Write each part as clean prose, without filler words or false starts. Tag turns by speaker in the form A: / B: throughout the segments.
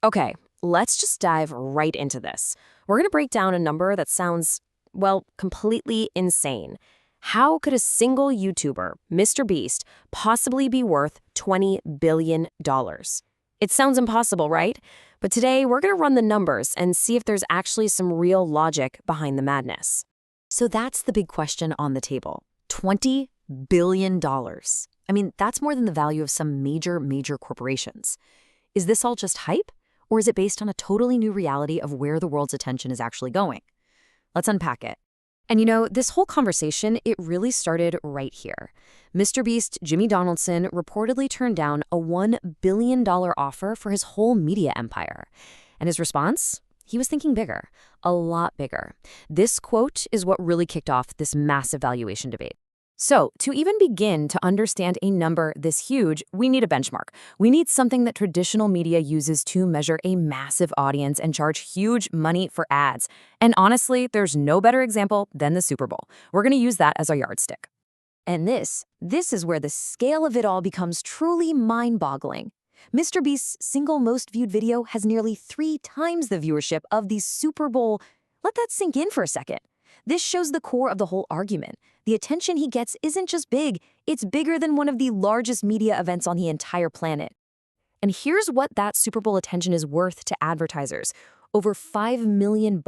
A: Okay, let's just dive right into this. We're going to break down a number that sounds, well, completely insane. How could a single YouTuber, MrBeast, possibly be worth $20 billion? It sounds impossible, right? But today we're going to run the numbers and see if there's actually some real logic behind the madness.
B: So that's the big question on the table. $20 billion. I mean, that's more than the value of some major corporations. Is this all just hype? Or is it based on a totally new reality of where the world's attention is actually going? Let's unpack it.
A: And this whole conversation, it really started right here. MrBeast Jimmy Donaldson reportedly turned down a $1 billion offer for his whole media empire. And his response? He was thinking bigger, a lot bigger. This quote is what really kicked off this massive valuation debate. So, to even begin to understand a number this huge, we need a benchmark. We need something that traditional media uses to measure a massive audience and charge huge money for ads. And honestly, there's no better example than the Super Bowl. We're going to use that as our yardstick.
B: And this is where the scale of it all becomes truly mind-boggling. MrBeast's single most viewed video has nearly 3 times the viewership of the Super Bowl. Let that sink in for a second. This shows the core of the whole argument. The attention he gets isn't just big, it's bigger than one of the largest media events on the entire planet. And here's what that Super Bowl attention is worth to advertisers. Over $5 million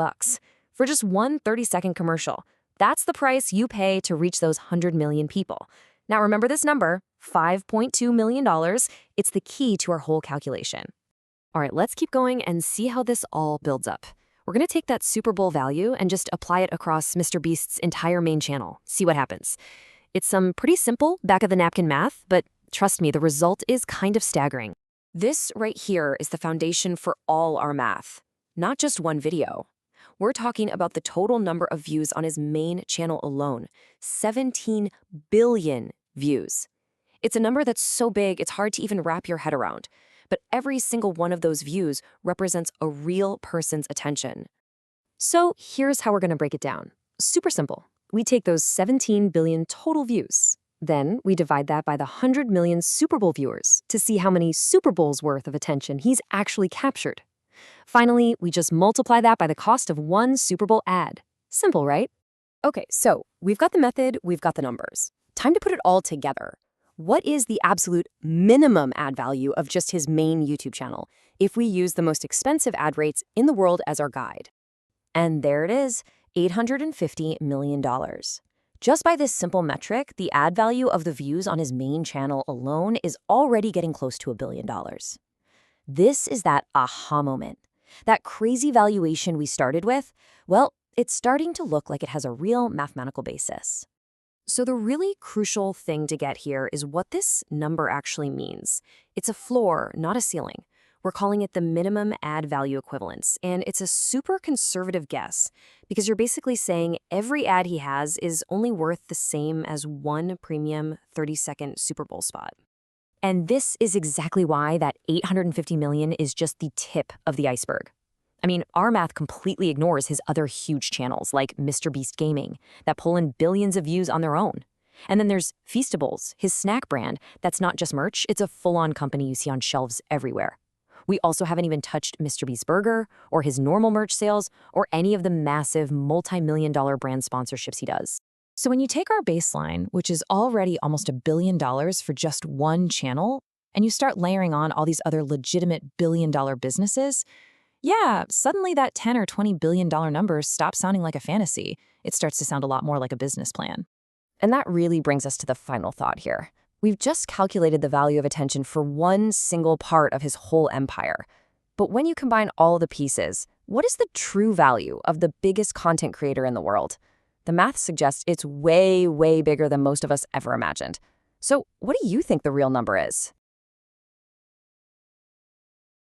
B: for just one 30-second commercial. That's the price you pay to reach those 100 million people. Now remember this number, $5.2 million. It's the key to our whole calculation. All right, let's keep going and see how this all builds up. We're going to take that Super Bowl value and just apply it across MrBeast's entire main channel. See what happens. It's some pretty simple back-of-the-napkin math, but trust me, the result is kind of staggering. This right here is the foundation for all our math, not just one video. We're talking about the total number of views on his main channel alone, 17 billion views. It's a number that's so big it's hard to even wrap your head around. But every single one of those views represents a real person's attention. So here's how we're going to break it down. Super simple. We take those 17 billion total views. Then we divide that by the 100 million Super Bowl viewers to see how many Super Bowls worth of attention he's actually captured. Finally, we just multiply that by the cost of one Super Bowl ad. Simple, right? Okay, so we've got the method, we've got the numbers. Time to put it all together. What is the absolute minimum ad value of just his main YouTube channel if we use the most expensive ad rates in the world as our guide? And there it is, $850 million. Just by this simple metric, the ad value of the views on his main channel alone is already getting close to $1 billion. This is that aha moment. That crazy valuation we started with, well, it's starting to look like it has a real mathematical basis. So the really crucial thing to get here is what this number actually means. It's a floor, not a ceiling. We're calling it the minimum ad value equivalence, and it's a super conservative guess because you're basically saying every ad he has is only worth the same as one premium 30-second Super Bowl spot. And this is exactly why that $850 million is just the tip of the iceberg. I mean, our math completely ignores his other huge channels like MrBeast Gaming that pull in billions of views on their own. And then there's Feastables, his snack brand that's not just merch, it's a full-on company you see on shelves everywhere. We also haven't even touched MrBeast Burger or his normal merch sales or any of the massive multi-million-dollar brand sponsorships he does. So when you take our baseline, which is already almost $1 billion for just one channel, and you start layering on all these other legitimate billion-dollar businesses, yeah, suddenly that $10 or $20 billion number stops sounding like a fantasy. It starts to sound a lot more like a business plan. And that really brings us to the final thought here. We've just calculated the value of attention for one single part of his whole empire. But when you combine all the pieces, what is the true value of the biggest content creator in the world? The math suggests it's way bigger than most of us ever imagined. So what do you think the real number is?